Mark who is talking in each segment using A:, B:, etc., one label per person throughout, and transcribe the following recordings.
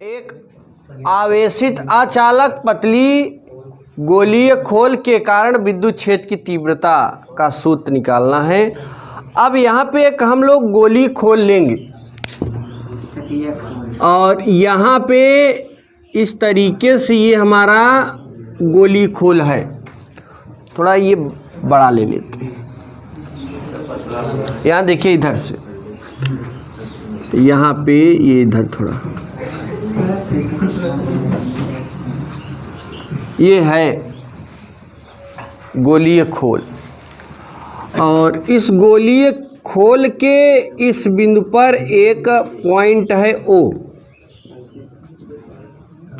A: एक आवेशित अचालक पतली गोलीय खोल के कारण विद्युत क्षेत्र की तीव्रता का सूत्र निकालना है। अब यहाँ पे एक हम लोग गोली खोल लेंगे और यहाँ पे इस तरीके से ये हमारा गोली खोल है। थोड़ा ये बड़ा ले लेते हैं। यहाँ देखिए इधर से, यहाँ पे ये इधर थोड़ा ये है गोलीय खोल और इस गोलीय खोल के इस बिंदु पर एक पॉइंट है O,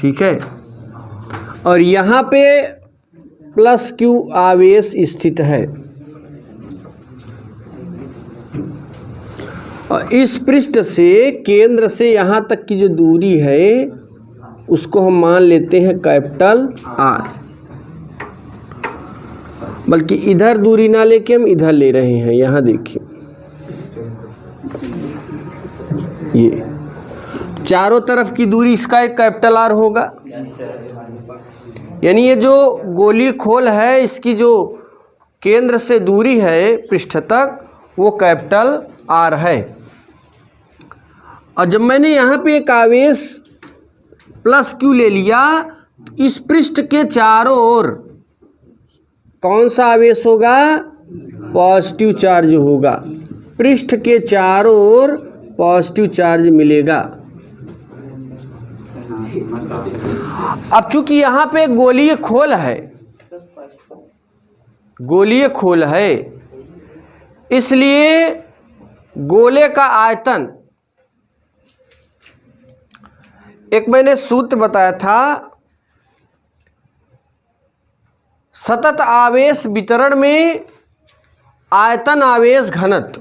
A: ठीक है, और यहाँ पे प्लस Q आवेश स्थित है और इस पृष्ठ से केंद्र से यहाँ तक की जो दूरी है उसको हम मान लेते हैं कैपिटल R, बल्कि इधर दूरी ना लेके हम इधर ले रहे हैं। यहाँ देखिए ये चारों तरफ की दूरी इसका एक कैपिटल R होगा। यानी ये जो गोली खोल है इसकी जो केंद्र से दूरी है पृष्ठ तक वो कैपिटल R है। और जब मैंने यहाँ पे एक आवेश प्लस Q ले लिया तो इस पृष्ठ के चारों ओर कौन सा आवेश होगा? पॉजिटिव चार्ज होगा। पृष्ठ के चारों ओर पॉजिटिव चार्ज मिलेगा। अब चूंकि यहाँ पे गोलीय खोल है, गोलीय खोल है, इसलिए गोले का आयतन, एक मैंने सूत्र बताया था, सतत आवेश वितरण में आयतन आवेश घनत्व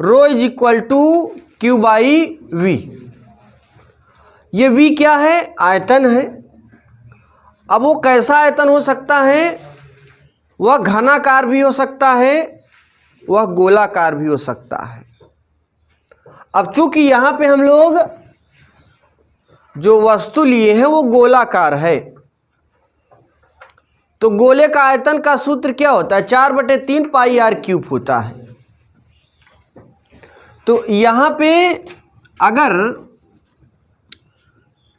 A: rho is equal to Q by V। ये V क्या है? आयतन है। अब वो कैसा आयतन हो सकता है? वह घनाकार भी हो सकता है, वह गोलाकार भी हो सकता है। अब चूंकि यहाँ पे हम लोग जो वस्तु लिए हैं वो गोलाकार है, तो गोले का आयतन का सूत्र क्या होता है? 4/3 पाई R क्यूब होता है। तो यहाँ पे अगर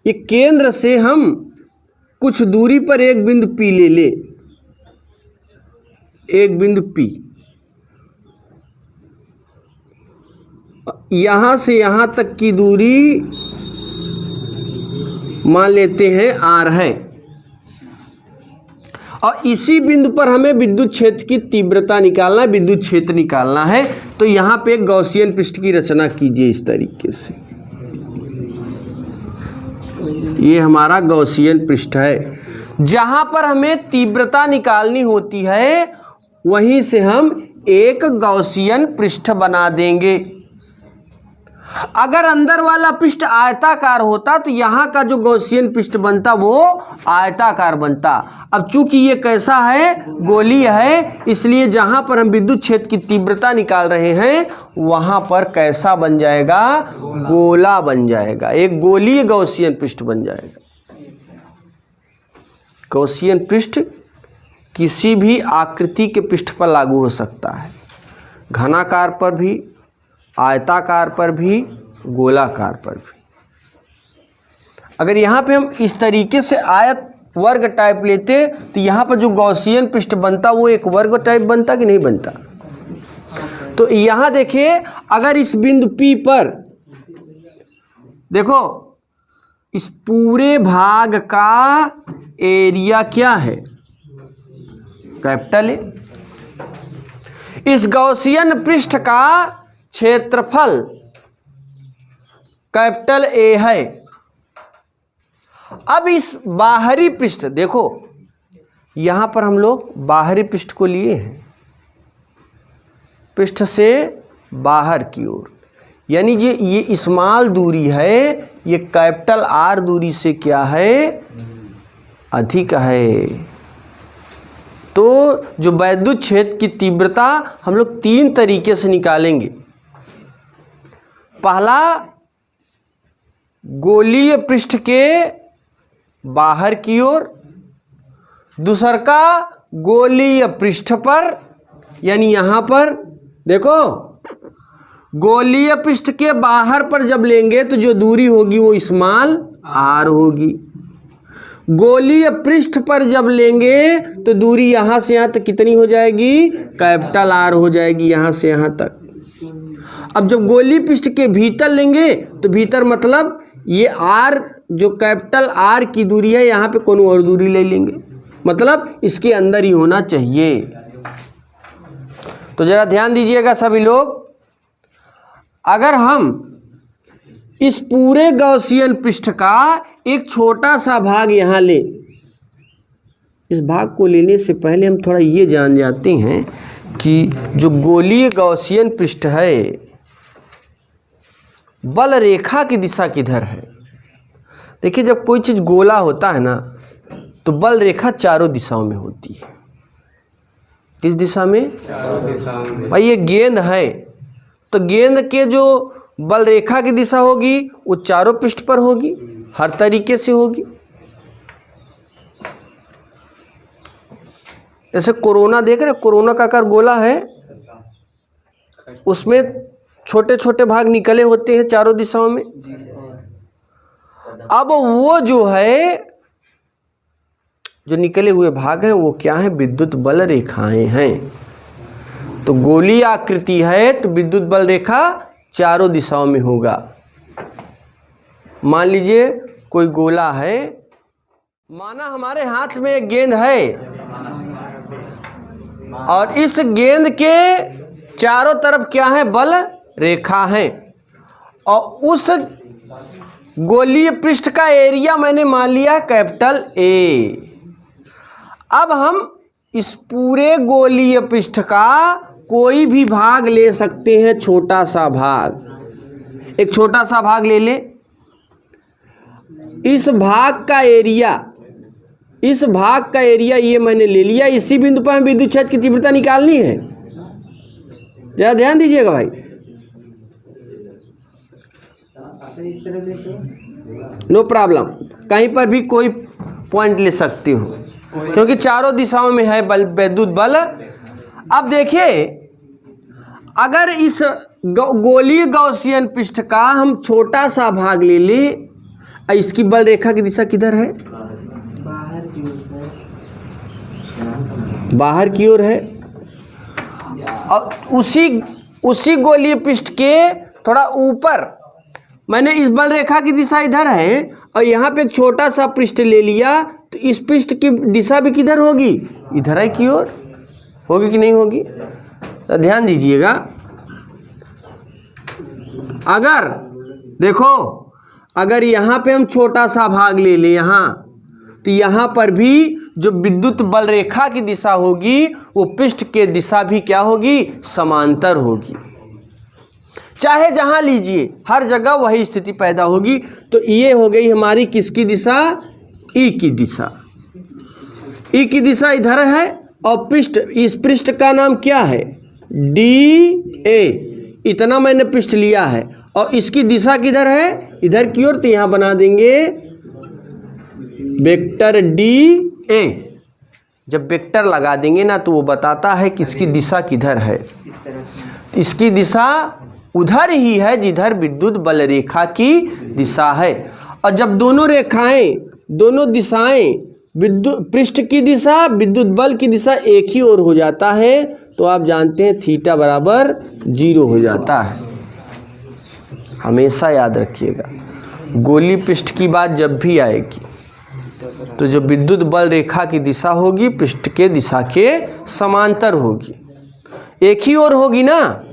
A: ये केंद्र से हम कुछ दूरी पर एक बिंदु P ले ले, एक बिंदु P, यहाँ से यहाँ तक की दूरी मान लेते हैं R है, और इसी बिंदु पर हमें विद्युत क्षेत्र की तीव्रता निकालना है, विद्युत क्षेत्र निकालना है। तो यहाँ पे एक गॉसियन पृष्ठ की रचना कीजिए इस तरीके से। ये हमारा गॉसियन पृष्ठ है। जहाँ पर हमें तीव्रता निकालनी होती है वहीं से हम एक गॉसियन पृष्ठ बना देंगे। अगर अंदर वाला पृष्ठ आयताकार होता तो यहाँ का जो गॉसियन पृष्ठ बनता वो आयताकार बनता। अब चूंकि ये कैसा है? गोलीय है, इसलिए जहाँ पर हम विद्युत क्षेत्र की तीव्रता निकाल रहे हैं वहाँ पर कैसा बन जाएगा? गोला बन जाएगा। एक गोलीय गॉसियन पृष्ठ बन जाएगा। गॉसियन पृष्ठ किसी भी आकृति के पृष्ठ पर लागू हो सकता है, घनाकार पर भी, आयताकार पर भी, गोलाकार पर भी। अगर यहाँ पे हम इस तरीके से आयत वर्ग टाइप लेते तो यहाँ पर जो गॉसियन पृष्ठ बनता वो एक वर्ग टाइप बनता कि नहीं बनता? तो यहाँ देखिए, अगर इस बिंदु P पर देखो, इस पूरे भाग का एरिया क्या है? Capital A। इस गॉसियन पृष्ठ का क्षेत्रफल कैपिटल A है। अब इस बाहरी पृष्ठ देखो, यहां पर हम लोग बाहरी पृष्ठ को लिए हैं, पृष्ठ से बाहर की ओर, यानी ये स्मॉल दूरी है, ये कैपिटल R दूरी से क्या है? अधिक है। तो जो वैद्युत क्षेत्र की तीव्रता हम लोग 3 तरीके से निकालेंगे। पहला, गोलीय पृष्ठ के बाहर की ओर, दूसर का गोलीय पृष्ठ पर, यानी यहां पर देखो गोलीय पृष्ठ के बाहर पर जब लेंगे तो जो दूरी होगी वो स्मॉल r होगी। गोलीय पृष्ठ पर जब लेंगे तो दूरी यहां से यहां तक कितनी हो जाएगी? कैपिटल R हो जाएगी, यहां से यहां तक। अब जब गोलीय पृष्ठ के भीतर लेंगे तो भीतर मतलब ये R जो कैपिटल R की दूरी है, यहाँ पे कोई और दूरी ले लेंगे, मतलब इसके अंदर ही होना चाहिए। तो जरा ध्यान दीजिएगा सभी लोग, अगर हम इस पूरे गॉसियन पृष्ठ का एक छोटा सा भाग यहाँ लें, इस भाग को लेने से पहले हम थोड़ा ये जान जाते हैं कि जो गोलीय गॉसियन पृष्ठ है, बल रेखा की दिशा किधर है? देखिए, जब कोई चीज़ गोला होता है ना तो बल रेखा चारों दिशाओं में होती है। किस दिशा में? चारों दिशाओं में। भाई ये गेंद है तो गेंद के जो बल रेखा की दिशा होगी वो चारों पृष्ठ पर होगी, हर तरीके से होगी। जैसे कोरोना देख रहे, कोरोना का आकार गोला है, उसमें छोटे छोटे भाग निकले होते हैं चारों दिशाओं में। अब वो जो है, जो निकले हुए भाग हैं वो क्या है? विद्युत बल रेखाएं हैं। तो गोलीय आकृति है तो विद्युत बल रेखा चारों दिशाओं में होगा। मान लीजिए कोई गोला है, माना हमारे हाथ में एक गेंद है और इस गेंद के चारों तरफ क्या है? बल रेखा है, और उस गोलीय पृष्ठ का एरिया मैंने मान लिया कैपिटल A। अब हम इस पूरे गोलीय पृष्ठ का कोई भी भाग ले सकते हैं, छोटा सा भाग। एक छोटा सा भाग ले ले, इस भाग का एरिया, इस भाग का एरिया ये मैंने ले लिया। इसी बिंदु पर विद्युत क्षेत्र की तीव्रता निकालनी है, जरा ध्यान दीजिएगा भाई। नो प्रॉब्लम, कहीं पर भी कोई पॉइंट ले सकती हो, क्योंकि चारों दिशाओं में है बल, विद्युत बल। अब देखिए, अगर इस गोलीय गॉसियन पृष्ठ का हम छोटा सा भाग ले ले, इसकी बल रेखा की दिशा किधर है? बाहर की ओर है। और उसी गोलीय पृष्ठ के थोड़ा ऊपर मैंने इस बल रेखा की दिशा इधर है, और यहाँ पे एक छोटा सा पृष्ठ ले लिया, तो इस पृष्ठ की दिशा भी किधर होगी? इधर है की ओर होगी कि नहीं होगी? तो ध्यान दीजिएगा, अगर देखो, अगर यहाँ पे हम छोटा सा भाग ले लें यहाँ, तो यहाँ पर भी जो विद्युत बल रेखा की दिशा होगी वो पृष्ठ के दिशा भी क्या होगी? समांतर होगी। चाहे जहां लीजिए, हर जगह वही स्थिति पैदा होगी। तो ये हो गई हमारी किसकी दिशा? ई की दिशा। ई की दिशा इधर है, और पृष्ठ, इस पृष्ठ का नाम क्या है? D A. इतना मैंने पृष्ठ लिया है, और इसकी दिशा किधर है? इधर की ओर। तो यहां बना देंगे वेक्टर डी ए। जब वेक्टर लगा देंगे ना तो वो बताता है कि इसकी दिशा किधर है। इसकी दिशा उधर ही है जिधर विद्युत बल रेखा की दिशा है। और जब दोनों रेखाएं, दोनों दिशाएं, विद्युत पृष्ठ की दिशा, विद्युत बल की दिशा एक ही ओर हो जाता है, तो आप जानते हैं थीटा बराबर 0 हो जाता है। हमेशा याद रखिएगा, गोलीय पृष्ठ की बात जब भी आएगी तो जो विद्युत बल रेखा की दिशा होगी पृष्ठ के दिशा के समांतर होगी, एक ही ओर होगी ना।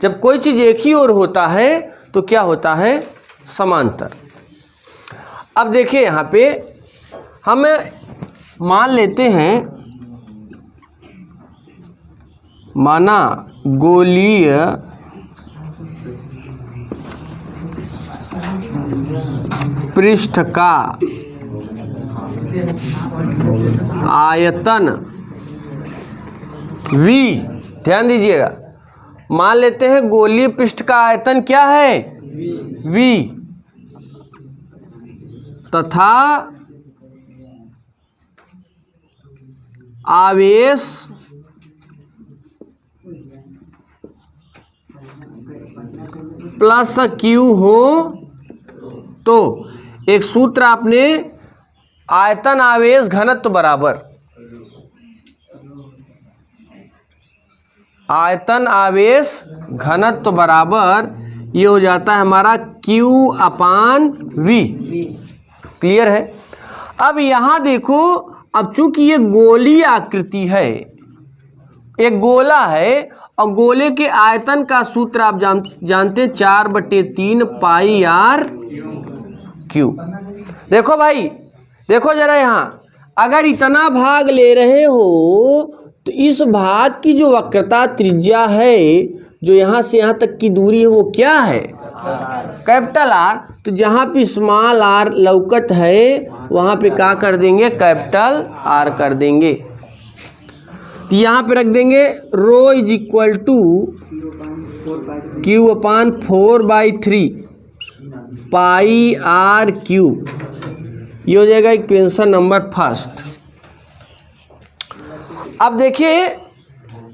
A: जब कोई चीज़ एक ही ओर होता है तो क्या होता है? समांतर। अब देखिए, यहाँ पे हम मान लेते हैं, माना गोलीय पृष्ठ का आयतन V, ध्यान दीजिएगा, मान लेते हैं गोलीय पृष्ठ का आयतन क्या है? V। तथा आवेश प्लस क्यू हो तो एक सूत्र आपने आयतन आवेश घनत्व बराबर आयतन आवेश घनत्व बराबर ये हो जाता है हमारा Q/V। क्लियर है। अब यहाँ देखो, अब चूंकि ये गोलीय आकृति है, एक गोला है और गोले के आयतन का सूत्र आप जानते हैं 4/3 पाई r क्यू। देखो भाई, देखो जरा यहाँ, अगर इतना भाग ले रहे हो तो इस भाग की जो वक्रता त्रिज्या है, जो यहाँ से यहाँ तक की दूरी है, वो क्या है? Capital R। तो जहाँ पे स्मॉल r लौकत है वहाँ पे क्या कर देंगे? कैपिटल R कर देंगे। तो यहाँ पे रख देंगे rho is equal to Q/4/3 pi r cube. ये हो जाएगा इक्वेशन नंबर फर्स्ट। अब देखिए,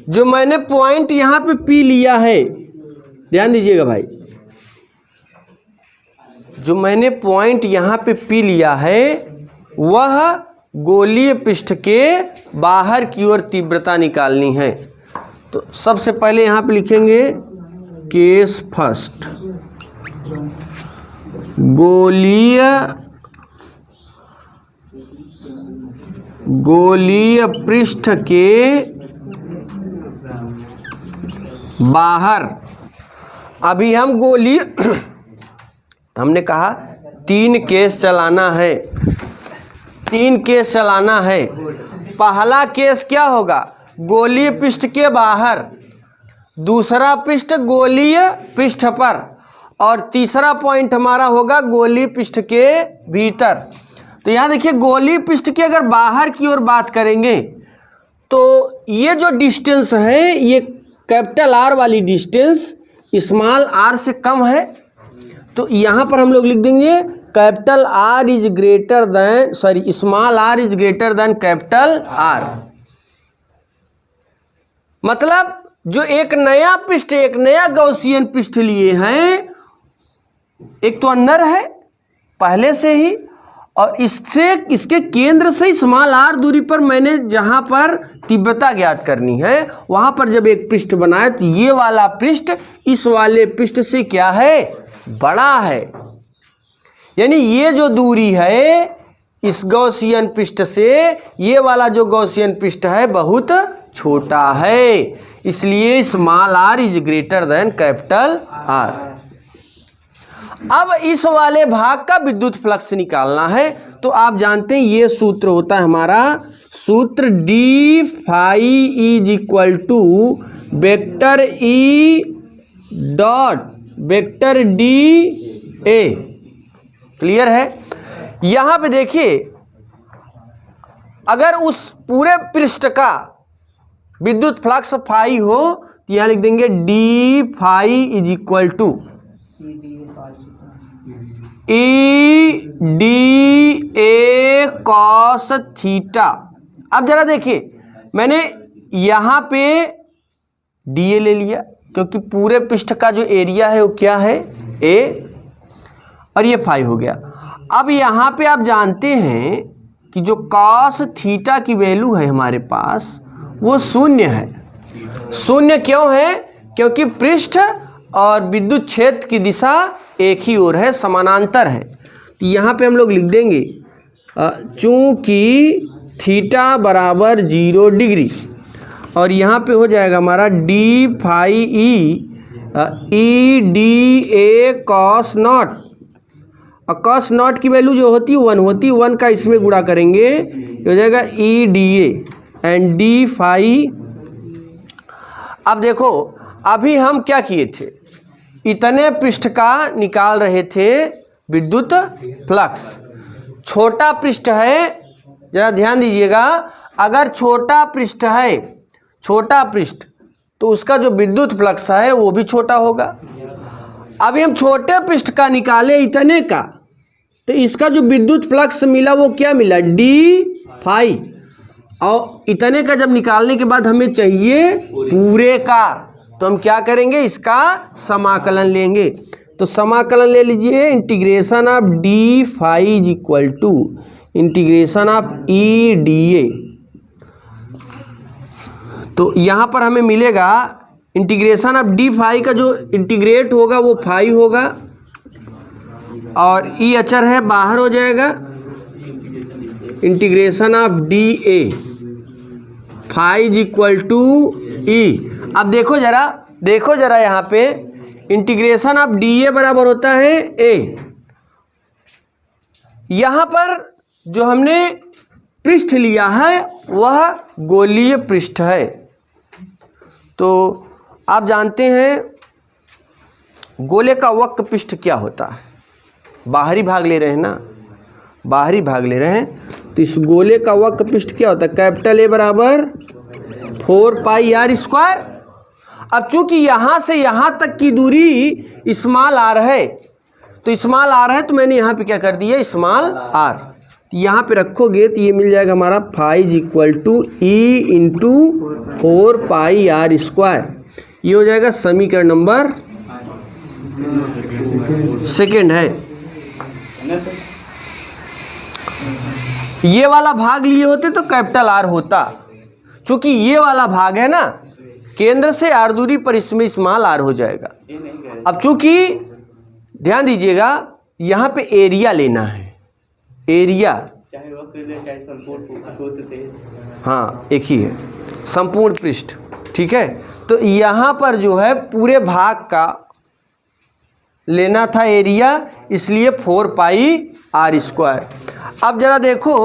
A: जो मैंने पॉइंट यहाँ पे P लिया है, ध्यान दीजिएगा भाई, जो मैंने पॉइंट यहाँ पे P लिया है वह गोलीय पृष्ठ के बाहर की ओर तीव्रता निकालनी है। तो सबसे पहले यहाँ पे लिखेंगे केस फर्स्ट, गोलीय पृष्ठ के बाहर। अभी हम गोलीय हमने कहा 3 केस चलाना है, 3 केस चलाना है। पहला केस क्या होगा? गोलीय पृष्ठ के बाहर, दूसरा पृष्ठ गोलीय पृष्ठ पर, और तीसरा पॉइंट हमारा होगा गोलीय पृष्ठ के भीतर। तो यहाँ देखिए, गोलीय पृष्ठ के अगर बाहर की ओर बात करेंगे तो ये जो डिस्टेंस है, ये कैपिटल R वाली डिस्टेंस स्मॉल r से कम है। तो यहाँ पर हम लोग लिख देंगे capital R is greater then, sorry, small r is greater then capital R। मतलब जो एक नया पृष्ठ, एक नया गॉसियन पृष्ठ लिए हैं, एक तो अंदर है पहले से ही, और इससे, इसके केंद्र से स्मॉल r दूरी पर मैंने जहां पर तीव्रता ज्ञात करनी है वहां पर जब एक पृष्ठ बनाए तो ये वाला पृष्ठ इस वाले पृष्ठ से क्या है? बड़ा है। यानी ये जो दूरी है इस गॉसियन पृष्ठ से, ये वाला जो गॉसियन पृष्ठ है बहुत छोटा है, इसलिए small r is greater then capital R। अब इस वाले भाग का विद्युत फ्लक्स निकालना है। तो आप जानते हैं ये सूत्र होता है हमारा, सूत्र d phi is equal to vector E dot vector dA। Clear है। यहाँ पे देखिए, अगर उस पूरे पृष्ठ का विद्युत फ्लक्स फाई हो तो यहाँ लिख देंगे d phi is equal to EDA cos theta. अब जरा देखिए, मैंने यहाँ पे DA ले लिया क्योंकि पूरे पृष्ठ का जो एरिया है वो क्या है? A, और ये फाई हो गया। अब यहाँ पे आप जानते हैं कि जो कॉस थीटा की वैल्यू है हमारे पास वो 0 है। 0 क्यों है? क्योंकि पृष्ठ और विद्युत क्षेत्र की दिशा एक ही ओर है, समानांतर है। तो यहाँ पे हम लोग लिख देंगे चूंकि थीटा बराबर 0 डिग्री, और यहाँ पे हो जाएगा हमारा d phi EDA cos nought. और कॉस नॉट की वैल्यू जो होती है 1 होती है, 1 का इसमें गुणा करेंगे, ये हो जाएगा EDA एंड d फाई। अब देखो, अभी हम क्या किए थे? इतने पृष्ठ का निकाल रहे थे विद्युत फ्लक्स। छोटा पृष्ठ है, जरा ध्यान दीजिएगा, अगर छोटा पृष्ठ है, छोटा पृष्ठ, तो उसका जो विद्युत फ्लक्स है वो भी छोटा होगा। अभी हम छोटे पृष्ठ का निकाले इतने का, तो इसका जो विद्युत फ्लक्स मिला वो क्या मिला, डी फाई। और इतने का जब निकालने के बाद हमें चाहिए पूरे का, तो हम क्या करेंगे, इसका समाकलन लेंगे। तो समाकलन ले लीजिए, integration of D phi is equal to integration of E D A. तो यहाँ पर हमें मिलेगा इंटीग्रेशन ऑफ डी फाई का जो इंटीग्रेट होगा वो फाई होगा, और ई अचर है बाहर हो जाएगा। Integration of D A phi is equal to E. अब देखो जरा यहाँ पे इंटीग्रेशन ऑफ डी ए बराबर होता है ए। यहाँ पर जो हमने पृष्ठ लिया है वह गोलीय पृष्ठ है। तो आप जानते हैं गोले का वक्र पृष्ठ क्या होता है, बाहरी भाग ले रहे हैं ना, बाहरी भाग ले रहे हैं। तो इस गोले का वक्र पृष्ठ क्या होता है, कैपिटल ए बराबर 4 पाई आर स्क्वायर। अब चूंकि यहाँ से यहाँ तक की दूरी स्मॉल आर है, तो स्मॉल आर है तो मैंने यहाँ पे क्या कर दिया, स्मॉल आर। तो यहाँ पे रखोगे तो ये मिल जाएगा हमारा five equal to E into 4 pi R square. ये हो जाएगा समीकरण नंबर सेकेंड है। ये वाला भाग लिए होते तो कैपिटल आर होता, चूंकि ये वाला भाग है ना केंद्र से आर दूरी पर, इसमें स्मॉल आर हो जाएगा। अब चूंकि ध्यान दीजिएगा यहाँ पे एरिया लेना है, एरिया हाँ एक ही है, संपूर्ण पृष्ठ, ठीक है। तो यहाँ पर जो है पूरे भाग का लेना था एरिया, इसलिए 4 पाई आर स्क्वायर। अब जरा देखो,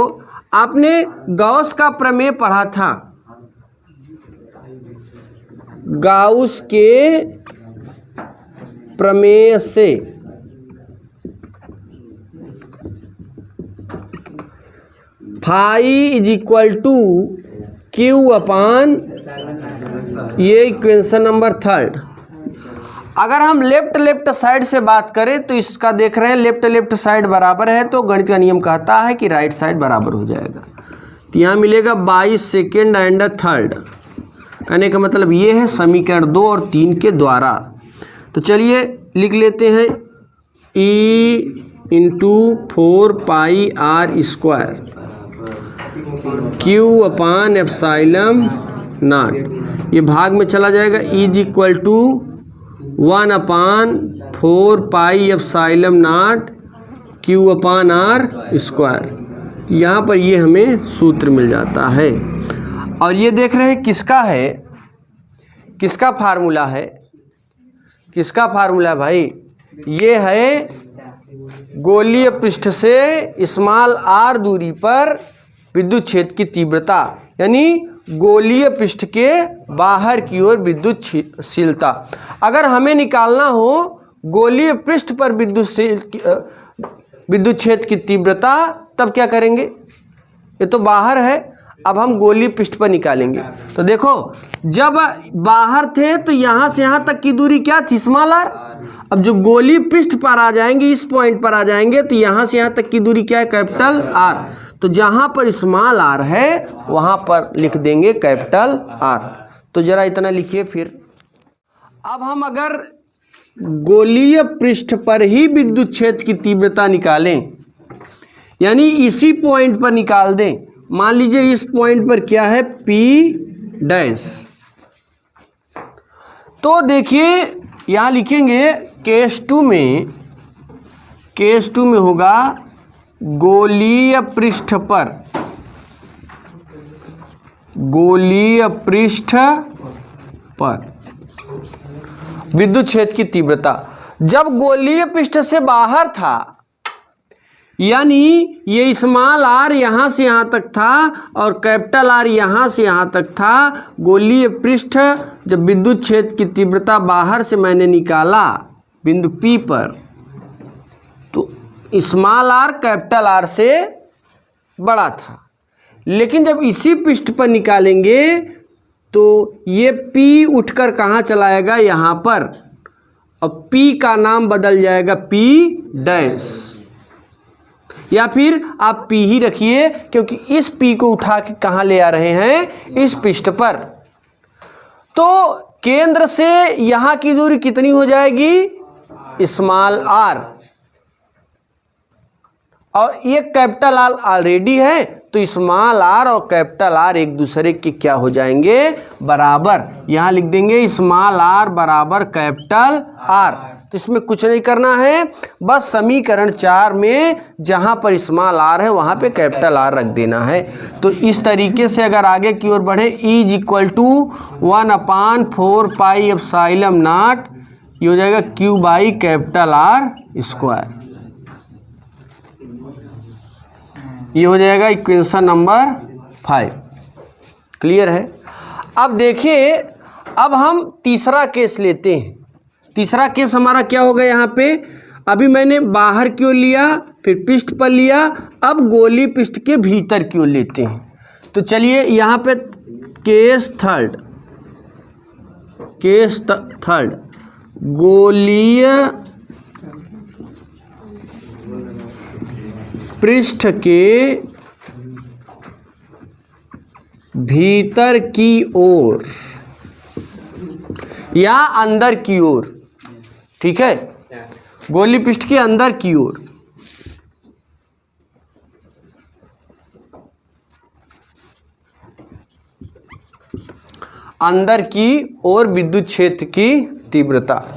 A: आपने गॉस का प्रमेय पढ़ा था, गाउस के प्रमेय से phi is equal to Q upon, ये इक्वेशन नंबर 3। अगर हम लेफ्ट साइड से बात करें तो इसका देख रहे हैं लेफ्ट साइड बराबर है, तो गणित का नियम कहता है कि राइट साइड बराबर हो जाएगा। तो यहाँ मिलेगा 22 सेकेंड एंड 3rd। कहने का मतलब ये है समीकरण 2 और 3 के द्वारा। तो चलिए लिख लेते हैं E into 4 pi R square Q upon epsilon nought. ये भाग में चला जाएगा, is equal to 1 upon 4 pi epsilon nought Q upon R square. यहाँ पर ये हमें सूत्र मिल जाता है। और ये देख रहे हैं किसका है, किसका फार्मूला है, किसका फार्मूला भाई, ये है गोलीय पृष्ठ से स्मॉल आर दूरी पर विद्युत क्षेत्र की तीव्रता, यानी गोलीय पृष्ठ के बाहर की ओर विद्युतशीलता। अगर हमें निकालना हो गोलीय पृष्ठ पर विद्युत क्षेत्र की तीव्रता, तब क्या करेंगे, ये तो बाहर है, अब हम गोलीय पृष्ठ पर निकालेंगे। तो देखो जब बाहर थे तो यहाँ से यहाँ तक की दूरी क्या थी, स्मॉल आर। अब जो गोलीय पृष्ठ पर आ जाएंगे, इस पॉइंट पर आ जाएंगे, तो यहाँ से यहाँ तक की दूरी क्या है, कैपिटल आर। तो जहाँ पर स्मॉल आर है वहाँ पर लिख देंगे कैपिटल आर। तो जरा इतना लिखिए फिर। अब हम अगर गोलीय पृष्ठ पर ही विद्युत क्षेत्र की तीव्रता निकालें, यानी इसी पॉइंट पर निकाल दें, मान लीजिए इस पॉइंट पर क्या है, पी डैश, तो देखिए यहाँ लिखेंगे केस 2 में होगा गोलीय पृष्ठ पर, गोलीय पृष्ठ पर विद्युत क्षेत्र की तीव्रता। जब गोलीय पृष्ठ से बाहर था, यानी ये स्मॉल आर यहाँ से यहाँ तक था और कैपिटल आर यहाँ से यहाँ तक था, गोलीय पृष्ठ जब विद्युत क्षेत्र की तीव्रता बाहर से मैंने निकाला बिंदु P पर, तो स्मॉल आर कैपिटल आर से बड़ा था। लेकिन जब इसी पृष्ठ पर निकालेंगे तो ये P उठकर कहाँ चलाएगा, यहाँ पर, और P का नाम बदल जाएगा P डैश। या फिर आप P ही रखिए, क्योंकि इस P को उठा के कहाँ ले आ रहे हैं, इस पृष्ठ पर। तो केंद्र से यहाँ की दूरी कितनी हो जाएगी, स्मॉल r, और ये कैपिटल R ऑलरेडी है, तो स्मॉल r और कैपिटल R एक दूसरे के क्या हो जाएंगे, बराबर। यहाँ लिख देंगे स्मॉल r बराबर कैपिटल R। तो इसमें कुछ नहीं करना है, बस समीकरण 4 में जहाँ पर स्मॉल r है वहाँ पे कैपिटल R रख देना है। तो इस तरीके से अगर आगे की ओर बढ़े, E = 1/4πε0, ये हो जाएगा Q/R²। ये हो जाएगा इक्वेशन नंबर 5। क्लियर है। अब देखिए, अब हम तीसरा केस लेते हैं। तीसरा केस हमारा क्या होगा, यहाँ पे अभी मैंने बाहर की ओर लिया, फिर पृष्ठ पर लिया, अब गोली पृष्ठ के भीतर की ओर लेते हैं। तो चलिए यहाँ पे केस थर्ड, गोलीय पृष्ठ के भीतर की ओर या अंदर की ओर, ठीक है, गोली पृष्ठ के अंदर की ओर। अंदर की ओर विद्युत क्षेत्र की तीव्रता।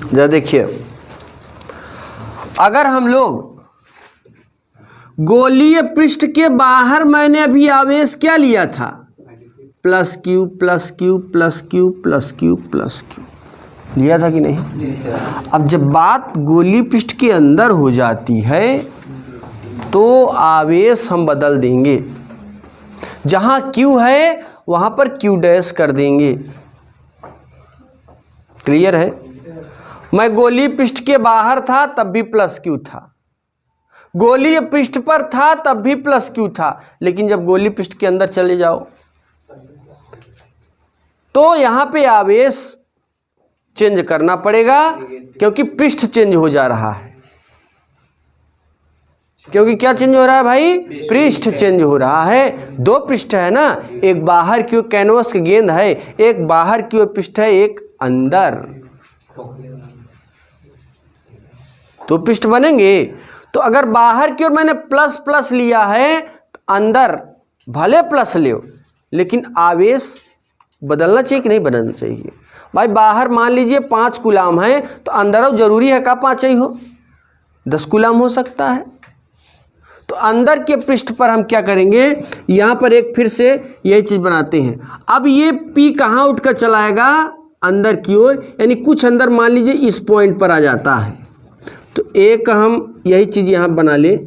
A: जरा देखिए, अगर हम लोग गोलीय पृष्ठ के बाहर, मैंने अभी आवेश क्या लिया था, +Q +Q +Q +Q +Q लिया था कि नहीं। अब जब बात गोली पृष्ठ के अंदर हो जाती है तो आवेश हम बदल देंगे, जहां Q है वहां पर Q' कर देंगे। क्लियर है। मैं गोली पृष्ठ के बाहर था तब भी +Q था, गोलीय पृष्ठ पर था तब भी +Q था, लेकिन जब गोली पृष्ठ के अंदर चले जाओ तो यहां पे आवेश चेंज करना पड़ेगा, क्योंकि पृष्ठ चेंज हो जा रहा है। क्योंकि क्या चेंज हो रहा है भाई, पृष्ठ चेंज हो रहा है। दो पृष्ठ है ना, एक बाहर की ओर कैनवस की गेंद है, एक बाहर की ओर पृष्ठ है, एक अंदर, तो पृष्ठ बनेंगे। तो अगर बाहर की ओर मैंने प्लस लिया है, तो अंदर भले प्लस ले, लेकिन आवेश बदलना चाहिए कि नहीं बदलना चाहिए भाई। बाहर मान लीजिए 5 कूलाम है, तो अंदर जरूरी है का 5 ही हो, 10 कूलाम हो सकता है। तो अंदर के पृष्ठ पर हम क्या करेंगे, यहाँ पर एक फिर से यही चीज बनाते हैं। अब ये P कहाँ उठकर चलाएगा, अंदर की ओर, यानी कुछ अंदर मान लीजिए इस पॉइंट पर आ जाता है। तो एक हम यही चीज यहाँ बना ले,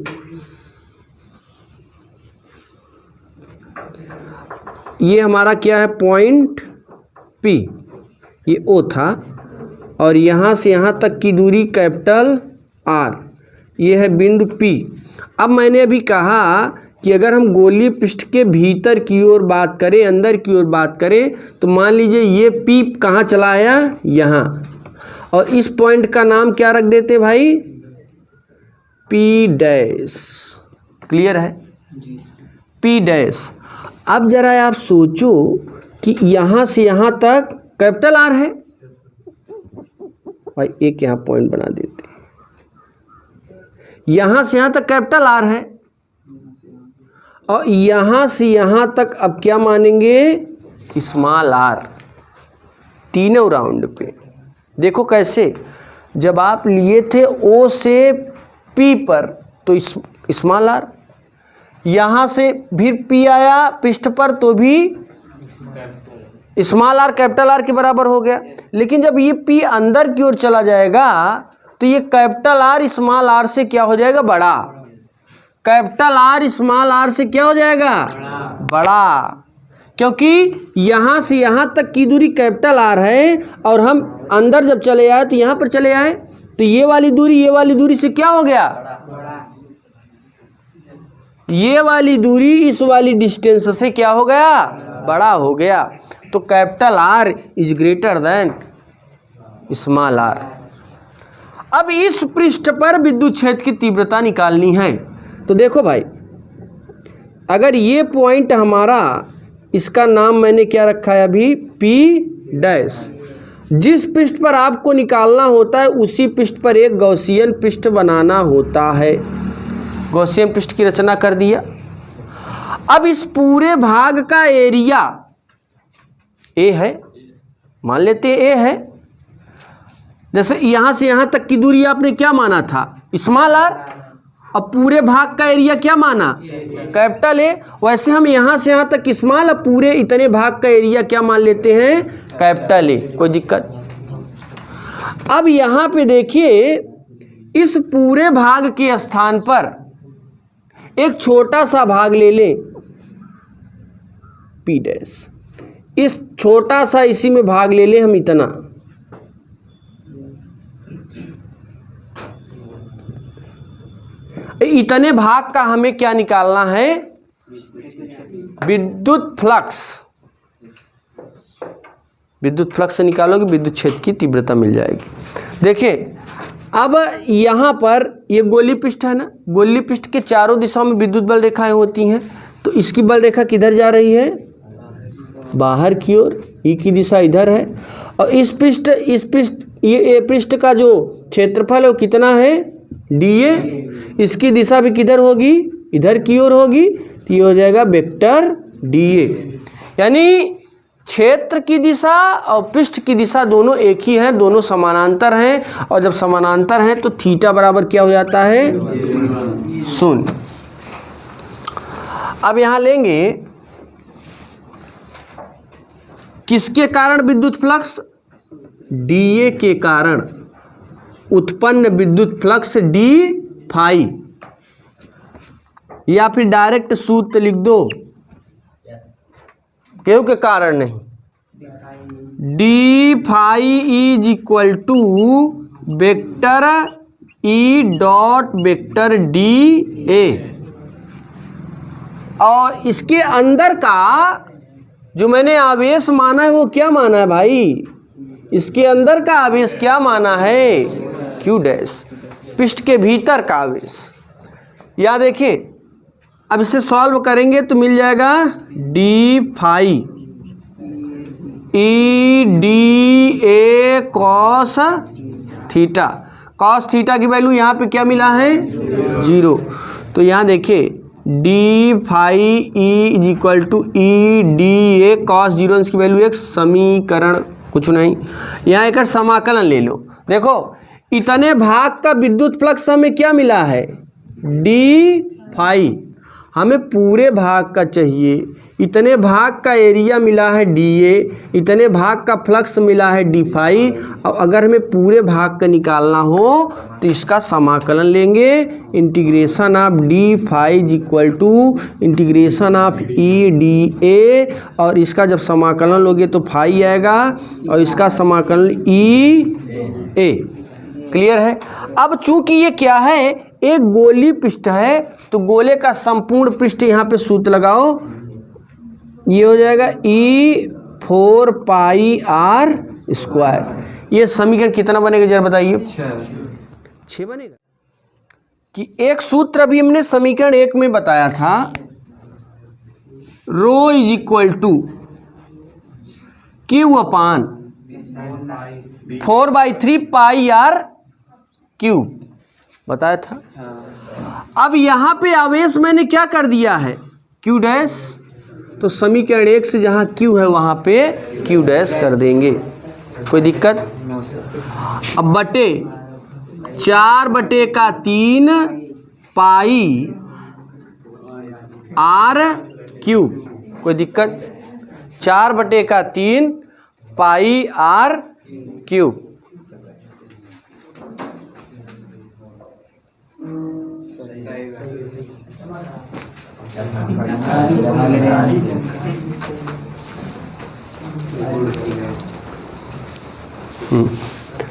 A: ये हमारा क्या है, पॉइंट P, ये O था, और यहाँ से यहाँ तक की दूरी कैपिटल R, ये है बिंदु P। अब मैंने अभी कहा कि अगर हम गोलीय पृष्ठ के भीतर की ओर बात करें, अंदर की ओर बात करें, तो मान लीजिए ये P कहाँ चला आया, यहाँ, और इस पॉइंट का नाम क्या रख देते भाई, P'। क्लियर है, P'। अब जरा आप सोचो कि यहाँ से यहाँ तक कैपिटल R है भाई, एक यहाँ पॉइंट बना देते हैं, यहाँ से यहाँ तक कैपिटल R है, और यहाँ से यहाँ तक अब क्या मानेंगे, स्मॉल r, तीनों राउंड पे। देखो कैसे, जब आप लिए थे O से P पर तो स्मॉल r, यहाँ से फिर P आया पृष्ठ पर तो भी स्मॉल r कैपिटल R के बराबर हो गया। लेकिन जब ये P अंदर की ओर चला जाएगा तो ये कैपिटल R स्मॉल r से क्या हो जाएगा, बड़ा। कैपिटल R स्मॉल r से क्या हो जाएगा, बड़ा, क्योंकि यहाँ से यहाँ तक की दूरी कैपिटल R है, और हम अंदर जब चले आए तो यहाँ पर चले आए, तो ये वाली दूरी से क्या हो गया, ये वाली दूरी इस वाली डिस्टेंस से क्या हो गया, बड़ा हो गया। तो capital R is greater than small R. अब इस पृष्ठ पर विद्युत क्षेत्र की तीव्रता निकालनी है। तो देखो भाई, अगर ये पॉइंट हमारा, इसका नाम मैंने क्या रखा है अभी, पी डैश। जिस पृष्ठ पर आपको निकालना होता है उसी पृष्ठ पर एक गॉसियन पृष्ठ बनाना होता है। गॉसियन पृष्ठ की रचना कर दिया। अब इस पूरे भाग का एरिया ए है, मान लेते हैं ए है। जैसे यहां से यहां तक की दूरी आपने क्या माना था, स्मॉल आर। अब पूरे भाग का एरिया क्या माना, कैपिटल ए। वैसे हम यहां से यहां तक स्मॉल, अब पूरे इतने भाग का एरिया क्या मान लेते हैं, कैपिटल ए। कोई दिक्कत। अब यहां पे देखिए, इस पूरे भाग के स्थान पर एक छोटा सा भाग ले लें, पी डैश। इस छोटा सा इसी में भाग ले लें हम इतना। इतने भाग का हमें क्या निकालना है, विद्युत फ्लक्स। विद्युत फ्लक्स से निकालोगे विद्युत क्षेत्र की तीव्रता मिल जाएगी। देखिए, अब यहाँ पर ये गोली पृष्ठ है ना, गोली पृष्ठ के चारों दिशाओं में विद्युत बल रेखाएं होती हैं। तो इसकी बल रेखा किधर जा रही है, बाहर की ओर। ई की दिशा इधर है। और इस पृष्ठ ये पृष्ठ का जो क्षेत्रफल है वो कितना है, डी ए। इसकी दिशा भी किधर होगी, इधर की ओर होगी। तो ये हो जाएगा वेक्टर डी ए। यानी क्षेत्र की दिशा और पृष्ठ की दिशा दोनों एक ही है, दोनों समानांतर हैं। और जब समानांतर हैं तो थीटा बराबर क्या हो जाता है, 0। अब यहां लेंगे किसके कारण विद्युत फ्लक्स, डीए के कारण उत्पन्न विद्युत फ्लक्स डी फाई। या फिर डायरेक्ट सूत्र लिख दो, क्यों के कारण नहीं, D phi is equal to vector E dot vector D A. और इसके अंदर का जो मैंने आवेश माना है वो क्या माना है भाई, इसके अंदर का आवेश क्या माना है, क्यू डैश, पृष्ठ के भीतर का आवेश। या देखिए, अब इसे सॉल्व करेंगे तो मिल जाएगा D phi E D A cos theta. Cos theta की वैल्यू यहाँ पे क्या मिला है, 0। तो यहाँ देखिए, D phi E is equal to E D A cos 0 की वैल्यू एक समीकरण कुछ नहीं। यहाँ एक समाकलन ले लो। देखो, इतने भाग का विद्युत फ्लक्स हमें क्या मिला है, डी फाई। हमें पूरे भाग का चाहिए। इतने भाग का एरिया मिला है डी ए, इतने भाग का फ्लक्स मिला है डी फाई। और अगर हमें पूरे भाग का निकालना हो तो इसका समाकलन लेंगे, integration of D phi is equal to integration of E D A. और इसका जब समाकलन लोगे तो फाई आएगा और इसका समाकलन ई ए। क्लियर है। अब चूंकि ये क्या है, एक गोली पृष्ठ है, तो गोले का संपूर्ण पृष्ठ यहाँ पे सूत्र लगाओ, ये हो जाएगा ई 4 पाई आर स्क्वायर। ये समीकरण कितना बनेगा जरा बताइए, 6 बनेगा। कि एक सूत्र अभी हमने समीकरण 1 में बताया था, rho is equal to Q upon 4/3 pi R cube बताया था। अब यहाँ पे आवेश मैंने क्या कर दिया है, क्यू डैश। तो समीकरण 1 से जहाँ क्यू है वहाँ पे क्यू डैश कर देंगे, कोई दिक्कत। अब बटे 4/3 पाई आर क्यूब, कोई दिक्कत। 4/3 पाई आर क्यूब।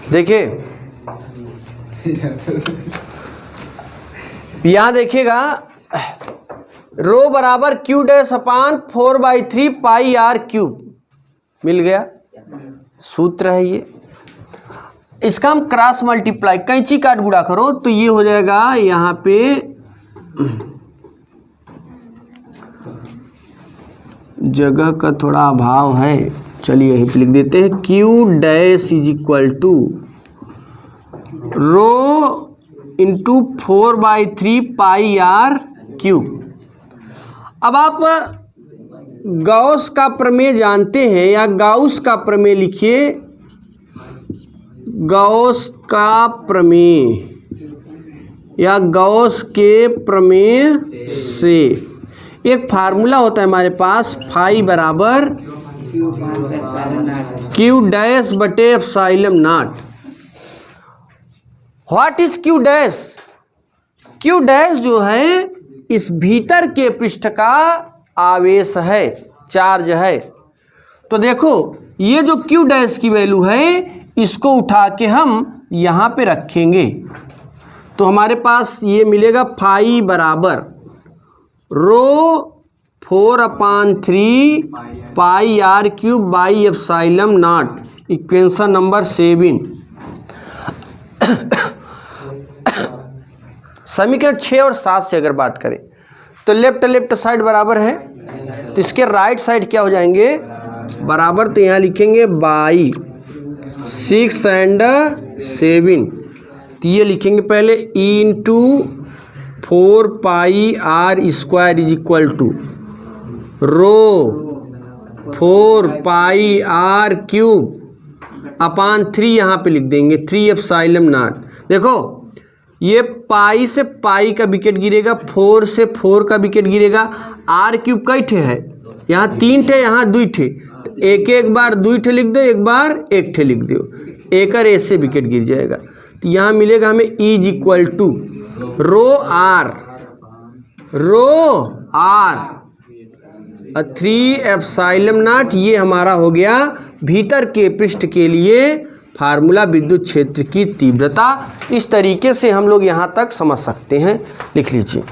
A: देखिए, यहां देखिएगा, रो बराबर Q dash upon 4/3 pi R cube. मिल गया, सूत्र है ये। इसका हम क्रॉस मल्टीप्लाई, कैंची काट गुणा करो तो ये हो जाएगा, यहाँ पे जगह का थोड़ा अभाव है, चलिए यहीं पे लिख देते हैं, Q dash is equal to rho into 4/3 pi R cube. अब आप गॉस का प्रमेय जानते हैं, या गाउस का प्रमेय लिखिए, गॉस का प्रमेय या गॉस के प्रमेय से एक फार्मूला होता है हमारे पास, फाई बराबर क्यू डैश बटे epsilon not. What is Q dash? Q dash जो है इस भीतर के पृष्ठ का आवेश है, चार्ज है। तो देखो ये जो क्यू डैश की वैल्यू है, इसको उठा के हम यहाँ पे रखेंगे तो हमारे पास ये मिलेगा, फाई बराबर rho 4/3 pi R cube by epsilon nought, equation number 7। समीकरण 6 और 7 से अगर बात करें तो लेफ्ट साइड बराबर है, तो इसके राइट साइड क्या हो जाएंगे, बराबर, तो यहाँ लिखेंगे बाई 6 and 7, तो ये लिखेंगे पहले into 4 pi R square is equal to rho 4 pi R cube upon 3, यहाँ पे लिख देंगे 3 एप्सिलॉन नॉट। देखो ये पाई से पाई का विकेट गिरेगा, 4 से 4 का विकेट गिरेगा, आर क्यूब कई ठे है, यहाँ 3 ठे, यहाँ 2 ठे, एक बार 2 ठे लिख दो, एक बार 1 ठे लिख दो, एक और ऐसे विकेट गिर जाएगा। तो यहाँ मिलेगा हमें is equal to rho R 3 epsilon nought. ये हमारा हो गया भीतर के पृष्ठ के लिए फार्मूला विद्युत क्षेत्र की तीव्रता। इस तरीके से हम लोग यहाँ तक समझ सकते हैं, लिख लीजिए।